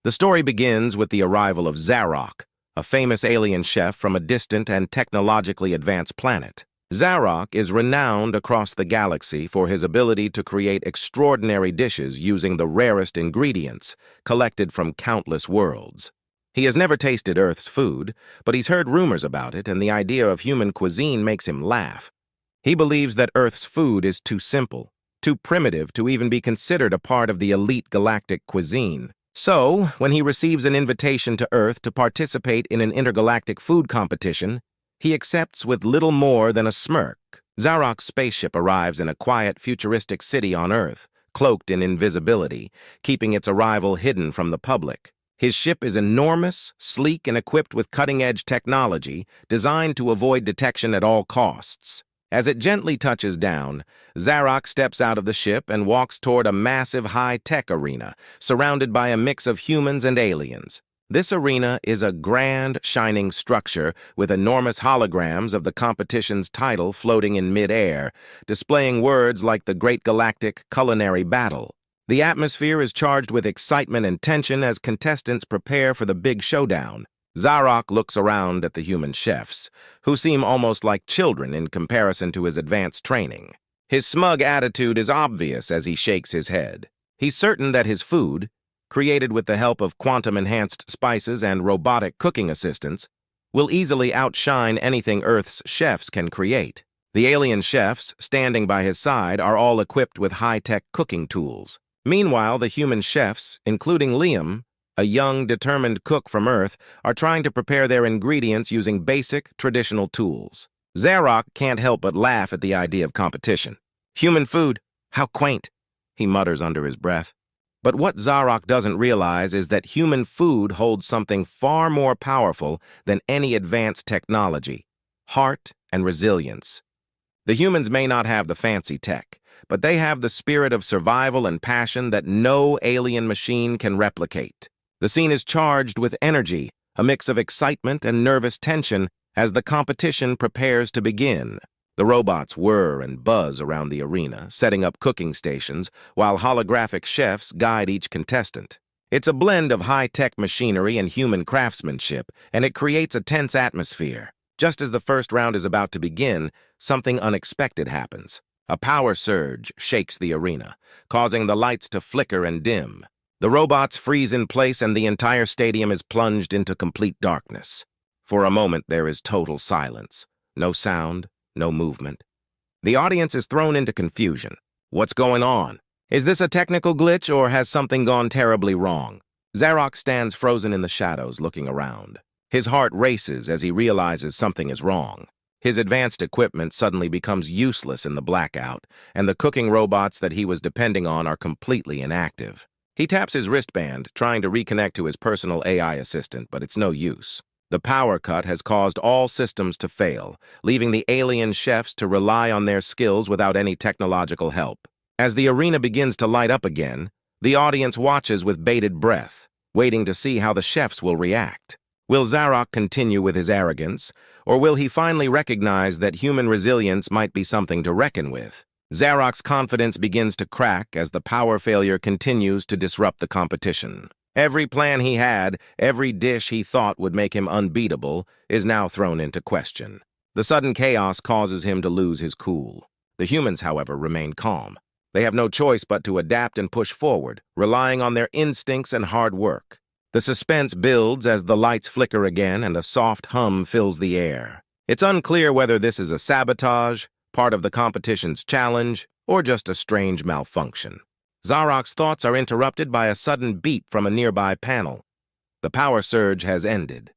The story begins with the arrival of Zarok, a famous alien chef from a distant and technologically advanced planet. Zarok is renowned across the galaxy for his ability to create extraordinary dishes using the rarest ingredients collected from countless worlds. He has never tasted Earth's food, but he's heard rumors about it, and the idea of human cuisine makes him laugh. He believes that Earth's food is too simple, too primitive to even be considered a part of the elite galactic cuisine. So, when he receives an invitation to Earth to participate in an intergalactic food competition, he accepts with little more than a smirk. Zarok's spaceship arrives in a quiet, futuristic city on Earth, cloaked in invisibility, keeping its arrival hidden from the public. His ship is enormous, sleek, and equipped with cutting-edge technology designed to avoid detection at all costs. As it gently touches down, Zarok steps out of the ship and walks toward a massive high-tech arena, surrounded by a mix of humans and aliens. This arena is a grand, shining structure with enormous holograms of the competition's title floating in mid-air, displaying words like the Great Galactic Culinary Battle. The atmosphere is charged with excitement and tension as contestants prepare for the big showdown. Zarok looks around at the human chefs, who seem almost like children in comparison to his advanced training. His smug attitude is obvious as he shakes his head. He's certain that his food, created with the help of quantum-enhanced spices and robotic cooking assistants, will easily outshine anything Earth's chefs can create. The alien chefs standing by his side are all equipped with high-tech cooking tools. Meanwhile, the human chefs, including Liam, a young, determined cook from Earth, are trying to prepare their ingredients using basic, traditional tools. Zarok can't help but laugh at the idea of competition. Human food, how quaint, he mutters under his breath. But what Zarok doesn't realize is that human food holds something far more powerful than any advanced technology: heart and resilience. The humans may not have the fancy tech, but they have the spirit of survival and passion that no alien machine can replicate. The scene is charged with energy, a mix of excitement and nervous tension as the competition prepares to begin. The robots whir and buzz around the arena, setting up cooking stations, while holographic chefs guide each contestant. It's a blend of high-tech machinery and human craftsmanship, and it creates a tense atmosphere. Just as the first round is about to begin, something unexpected happens. A power surge shakes the arena, causing the lights to flicker and dim. The robots freeze in place and the entire stadium is plunged into complete darkness. For a moment, there is total silence. No sound, no movement. The audience is thrown into confusion. What's going on? Is this a technical glitch or has something gone terribly wrong? Zarok stands frozen in the shadows, looking around. His heart races as he realizes something is wrong. His advanced equipment suddenly becomes useless in the blackout, and the cooking robots that he was depending on are completely inactive. He taps his wristband, trying to reconnect to his personal AI assistant, but it's no use. The power cut has caused all systems to fail, leaving the alien chefs to rely on their skills without any technological help. As the arena begins to light up again, the audience watches with bated breath, waiting to see how the chefs will react. Will Zarok continue with his arrogance, or will he finally recognize that human resilience might be something to reckon with? Zarok's confidence begins to crack as the power failure continues to disrupt the competition. Every plan he had, every dish he thought would make him unbeatable, is now thrown into question. The sudden chaos causes him to lose his cool. The humans, however, remain calm. They have no choice but to adapt and push forward, relying on their instincts and hard work. The suspense builds as the lights flicker again and a soft hum fills the air. It's unclear whether this is a sabotage, part of the competition's challenge, or just a strange malfunction. Zarok's thoughts are interrupted by a sudden beep from a nearby panel. The power surge has ended.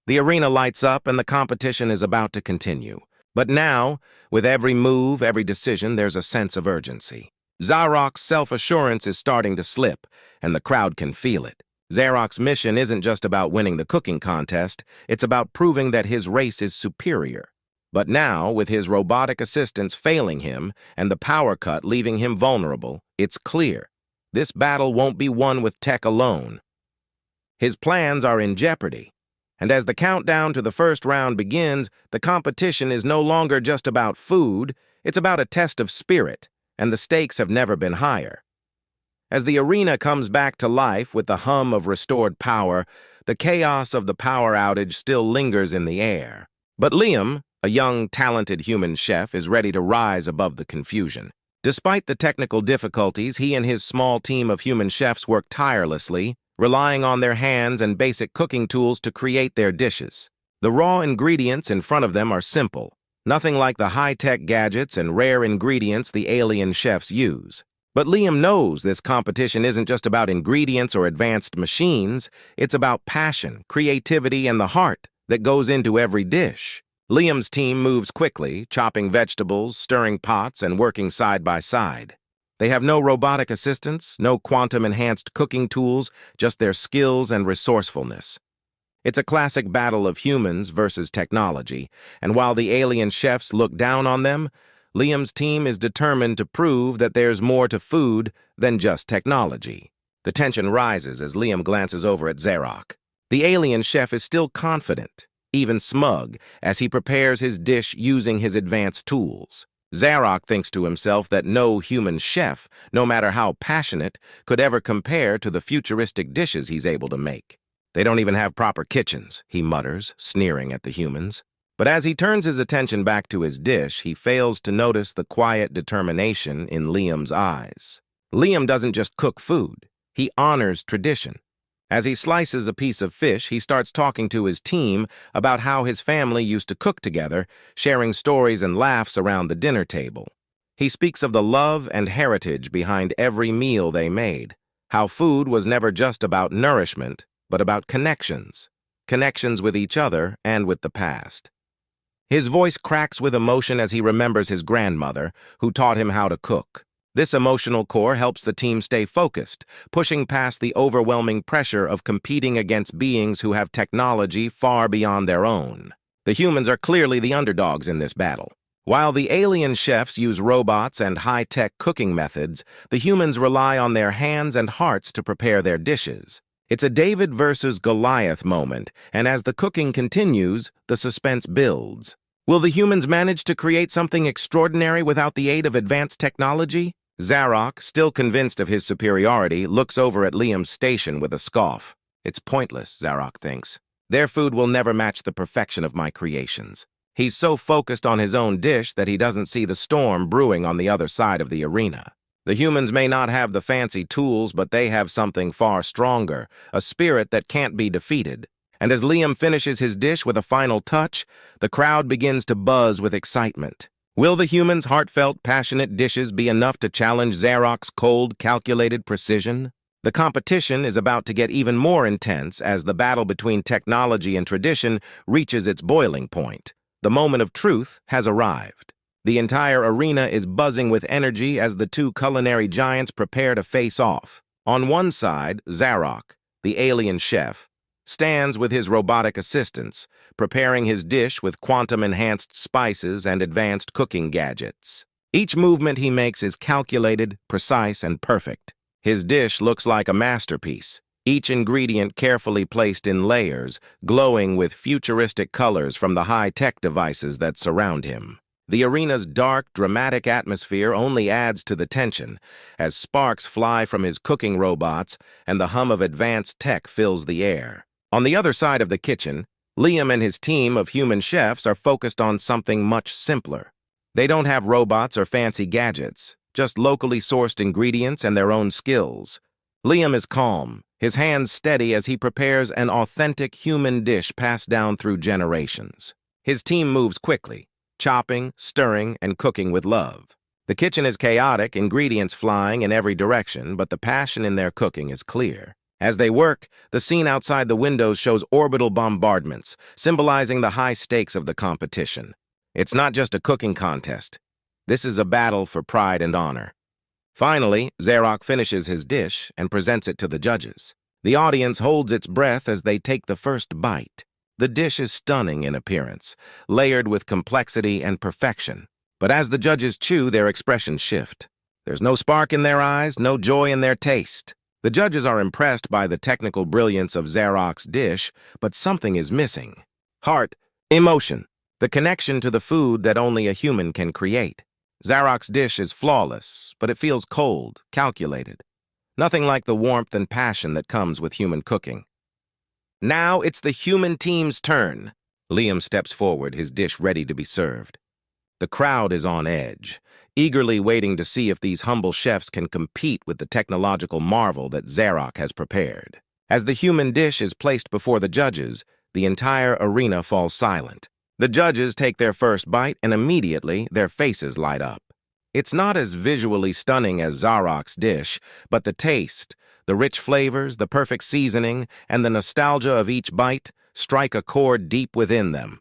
The arena lights up and the competition is about to continue. But now, with every move, every decision, there's a sense of urgency. Zarok's self-assurance is starting to slip, and the crowd can feel it. Zarok's mission isn't just about winning the cooking contest, it's about proving that his race is superior. But now, with his robotic assistants failing him and the power cut leaving him vulnerable, it's clear. This battle won't be won with tech alone. His plans are in jeopardy. And as the countdown to the first round begins, the competition is no longer just about food, it's about a test of spirit, and the stakes have never been higher. As the arena comes back to life with the hum of restored power, the chaos of the power outage still lingers in the air. But Liam, a young, talented human chef, is ready to rise above the confusion. Despite the technical difficulties, he and his small team of human chefs work tirelessly, relying on their hands and basic cooking tools to create their dishes. The raw ingredients in front of them are simple, nothing like the high-tech gadgets and rare ingredients the alien chefs use. But Liam knows this competition isn't just about ingredients or advanced machines, it's about passion, creativity, and the heart that goes into every dish. Liam's team moves quickly, chopping vegetables, stirring pots, and working side by side. They have no robotic assistance, no quantum-enhanced cooking tools, just their skills and resourcefulness. It's a classic battle of humans versus technology, and while the alien chefs look down on them, Liam's team is determined to prove that there's more to food than just technology. The tension rises as Liam glances over at Zarok. The alien chef is still confident, even smug, as he prepares his dish using his advanced tools. Zarok thinks to himself that no human chef, no matter how passionate, could ever compare to the futuristic dishes he's able to make. They don't even have proper kitchens, he mutters, sneering at the humans. But as he turns his attention back to his dish, he fails to notice the quiet determination in Liam's eyes. Liam doesn't just cook food, he honors tradition. As he slices a piece of fish, he starts talking to his team about how his family used to cook together, sharing stories and laughs around the dinner table. He speaks of the love and heritage behind every meal they made, how food was never just about nourishment, but about connections with each other and with the past. His voice cracks with emotion as he remembers his grandmother, who taught him how to cook. This emotional core helps the team stay focused, pushing past the overwhelming pressure of competing against beings who have technology far beyond their own. The humans are clearly the underdogs in this battle. While the alien chefs use robots and high-tech cooking methods, the humans rely on their hands and hearts to prepare their dishes. It's a David versus Goliath moment, and as the cooking continues, the suspense builds. Will the humans manage to create something extraordinary without the aid of advanced technology? Zarok, still convinced of his superiority, looks over at Liam's station with a scoff. It's pointless, Zarok thinks. Their food will never match the perfection of my creations. He's so focused on his own dish that he doesn't see the storm brewing on the other side of the arena. The humans may not have the fancy tools, but they have something far stronger, a spirit that can't be defeated. And as Liam finishes his dish with a final touch, the crowd begins to buzz with excitement. Will the humans' heartfelt, passionate dishes be enough to challenge Zarok's cold, calculated precision? The competition is about to get even more intense as the battle between technology and tradition reaches its boiling point. The moment of truth has arrived. The entire arena is buzzing with energy as the two culinary giants prepare to face off. On one side, Zarok, the alien chef, stands with his robotic assistants, preparing his dish with quantum-enhanced spices and advanced cooking gadgets. Each movement he makes is calculated, precise, and perfect. His dish looks like a masterpiece, each ingredient carefully placed in layers, glowing with futuristic colors from the high-tech devices that surround him. The arena's dark, dramatic atmosphere only adds to the tension, as sparks fly from his cooking robots and the hum of advanced tech fills the air. On the other side of the kitchen, Liam and his team of human chefs are focused on something much simpler. They don't have robots or fancy gadgets, just locally sourced ingredients and their own skills. Liam is calm, his hands steady as he prepares an authentic human dish passed down through generations. His team moves quickly, chopping, stirring, and cooking with love. The kitchen is chaotic, ingredients flying in every direction, but the passion in their cooking is clear. As they work, the scene outside the windows shows orbital bombardments, symbolizing the high stakes of the competition. It's not just a cooking contest. This is a battle for pride and honor. Finally, Zarok finishes his dish and presents it to the judges. The audience holds its breath as they take the first bite. The dish is stunning in appearance, layered with complexity and perfection. But as the judges chew, their expressions shift. There's no spark in their eyes, no joy in their taste. The judges are impressed by the technical brilliance of Zarok's dish, but something is missing. Heart, emotion, the connection to the food that only a human can create. Zarok's dish is flawless, but it feels cold, calculated. Nothing like the warmth and passion that comes with human cooking. Now it's the human team's turn. Liam steps forward, his dish ready to be served. The crowd is on edge, eagerly waiting to see if these humble chefs can compete with the technological marvel that Zarok has prepared. As the human dish is placed before the judges, the entire arena falls silent. The judges take their first bite and immediately their faces light up. It's not as visually stunning as Zarok's dish, but the taste, the rich flavors, the perfect seasoning, and the nostalgia of each bite strike a chord deep within them.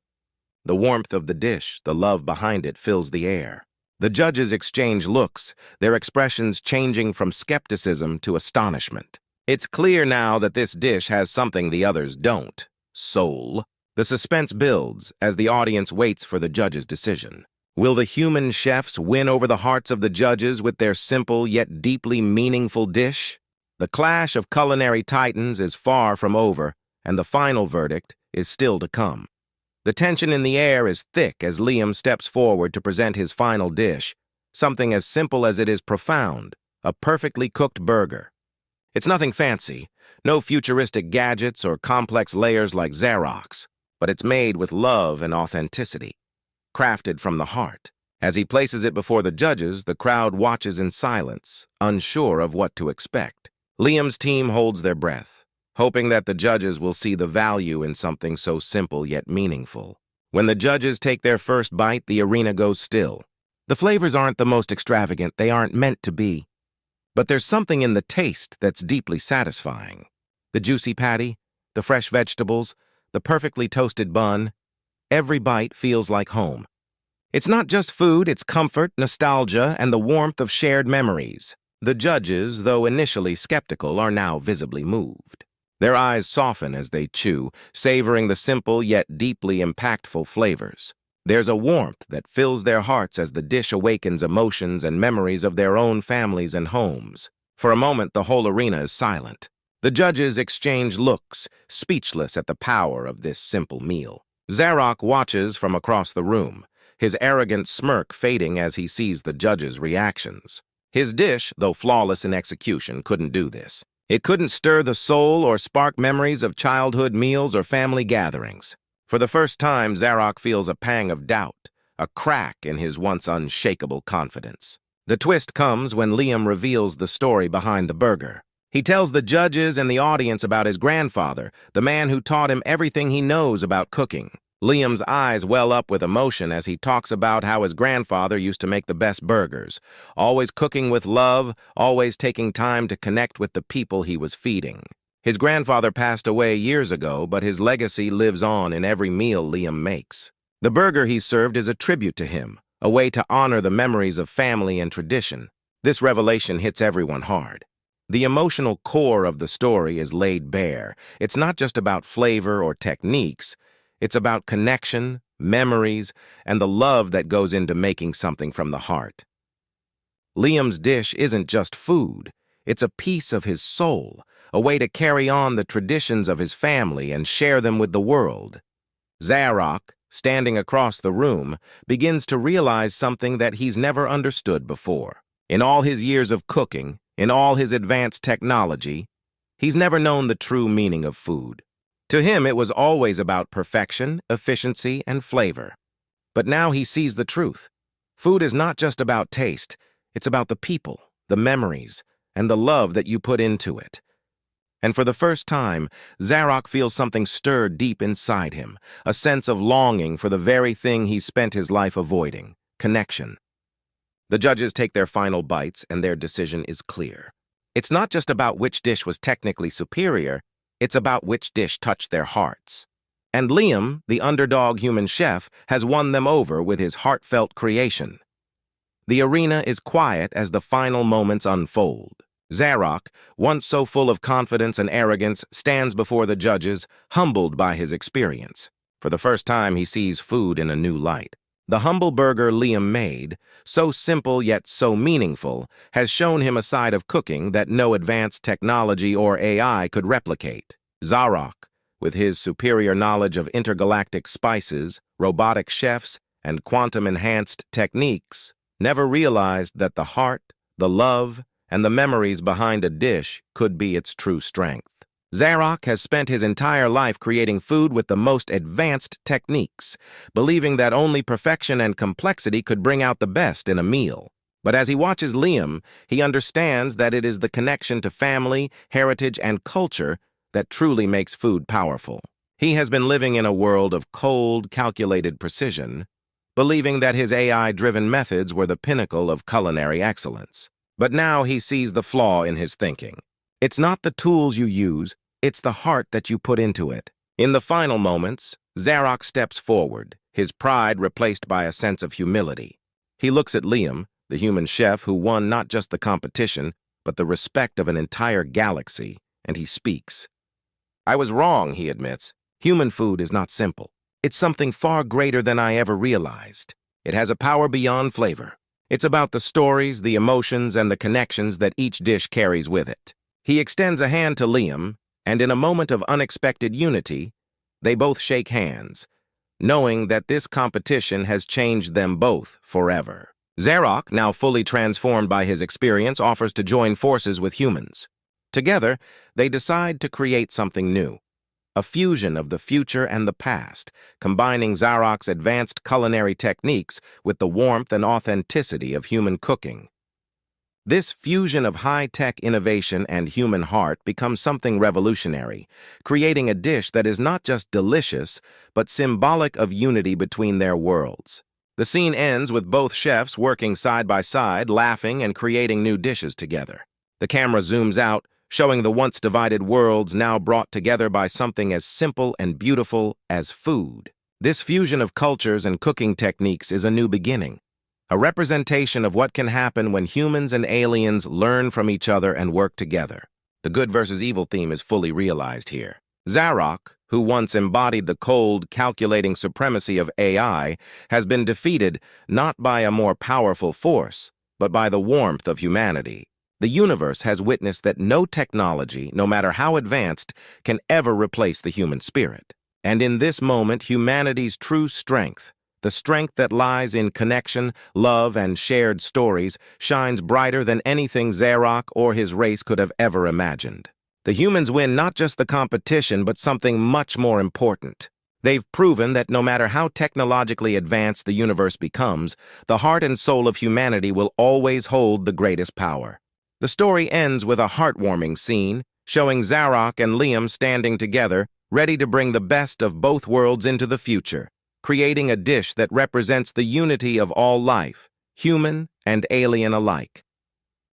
The warmth of the dish, the love behind it, fills the air. The judges exchange looks, their expressions changing from skepticism to astonishment. It's clear now that this dish has something the others don't: soul. The suspense builds as the audience waits for the judges' decision. Will the human chefs win over the hearts of the judges with their simple yet deeply meaningful dish? The clash of culinary titans is far from over, and the final verdict is still to come. The tension in the air is thick as Liam steps forward to present his final dish, something as simple as it is profound: a perfectly cooked burger. It's nothing fancy, no futuristic gadgets or complex layers like Zarok's, but it's made with love and authenticity, crafted from the heart. As he places it before the judges, the crowd watches in silence, unsure of what to expect. Liam's team holds their breath, hoping that the judges will see the value in something so simple yet meaningful. When the judges take their first bite, the arena goes still. The flavors aren't the most extravagant, they aren't meant to be. But there's something in the taste that's deeply satisfying. The juicy patty, the fresh vegetables, the perfectly toasted bun. Every bite feels like home. It's not just food, it's comfort, nostalgia, and the warmth of shared memories. The judges, though initially skeptical, are now visibly moved. Their eyes soften as they chew, savoring the simple yet deeply impactful flavors. There's a warmth that fills their hearts as the dish awakens emotions and memories of their own families and homes. For a moment, the whole arena is silent. The judges exchange looks, speechless at the power of this simple meal. Zarok watches from across the room, his arrogant smirk fading as he sees the judges' reactions. His dish, though flawless in execution, couldn't do this. It couldn't stir the soul or spark memories of childhood meals or family gatherings. For the first time, Zarok feels a pang of doubt, a crack in his once unshakable confidence. The twist comes when Liam reveals the story behind the burger. He tells the judges and the audience about his grandfather, the man who taught him everything he knows about cooking. Liam's eyes well up with emotion as he talks about how his grandfather used to make the best burgers, always cooking with love, always taking time to connect with the people he was feeding. His grandfather passed away years ago, but his legacy lives on in every meal Liam makes. The burger he served is a tribute to him, a way to honor the memories of family and tradition. This revelation hits everyone hard. The emotional core of the story is laid bare. It's not just about flavor or techniques. It's about connection, memories, and the love that goes into making something from the heart. Liam's dish isn't just food. It's a piece of his soul, a way to carry on the traditions of his family and share them with the world. Zarok, standing across the room, begins to realize something that he's never understood before. In all his years of cooking, in all his advanced technology, he's never known the true meaning of food. To him, it was always about perfection, efficiency, and flavor. But now he sees the truth. Food is not just about taste. It's about the people, the memories, and the love that you put into it. And for the first time, Zarok feels something stir deep inside him, a sense of longing for the very thing he spent his life avoiding: connection. The judges take their final bites, and their decision is clear. It's not just about which dish was technically superior, it's about which dish touched their hearts. And Liam, the underdog human chef, has won them over with his heartfelt creation. The arena is quiet as the final moments unfold. Zarok, once so full of confidence and arrogance, stands before the judges, humbled by his experience. For the first time, he sees food in a new light. The humble burger Liam made, so simple yet so meaningful, has shown him a side of cooking that no advanced technology or AI could replicate. Zarok, with his superior knowledge of intergalactic spices, robotic chefs, and quantum-enhanced techniques, never realized that the heart, the love, and the memories behind a dish could be its true strength. Zarok has spent his entire life creating food with the most advanced techniques, believing that only perfection and complexity could bring out the best in a meal. But as he watches Liam, he understands that it is the connection to family, heritage, and culture that truly makes food powerful. He has been living in a world of cold, calculated precision, believing that his AI-driven methods were the pinnacle of culinary excellence. But now he sees the flaw in his thinking. It's not the tools you use, it's the heart that you put into it. In the final moments, Zarok steps forward, his pride replaced by a sense of humility. He looks at Liam, the human chef who won not just the competition, but the respect of an entire galaxy, and he speaks. "I was wrong," he admits. "Human food is not simple. It's something far greater than I ever realized. It has a power beyond flavor. It's about the stories, the emotions, and the connections that each dish carries with it." He extends a hand to Liam, and in a moment of unexpected unity, they both shake hands, knowing that this competition has changed them both forever. Zarok, now fully transformed by his experience, offers to join forces with humans. Together, they decide to create something new, a fusion of the future and the past, combining Zarok's advanced culinary techniques with the warmth and authenticity of human cooking. This fusion of high-tech innovation and human heart becomes something revolutionary, creating a dish that is not just delicious, but symbolic of unity between their worlds. The scene ends with both chefs working side by side, laughing and creating new dishes together. The camera zooms out, showing the once divided worlds now brought together by something as simple and beautiful as food. This fusion of cultures and cooking techniques is a new beginning, a representation of what can happen when humans and aliens learn from each other and work together. The good versus evil theme is fully realized here. Zarok, who once embodied the cold, calculating supremacy of AI, has been defeated not by a more powerful force, but by the warmth of humanity. The universe has witnessed that no technology, no matter how advanced, can ever replace the human spirit. And in this moment, humanity's true strength, the strength that lies in connection, love, and shared stories, shines brighter than anything Zarok or his race could have ever imagined. The humans win not just the competition, but something much more important. They've proven that no matter how technologically advanced the universe becomes, the heart and soul of humanity will always hold the greatest power. The story ends with a heartwarming scene, showing Zarok and Liam standing together, ready to bring the best of both worlds into the future, creating a dish that represents the unity of all life, human and alien alike.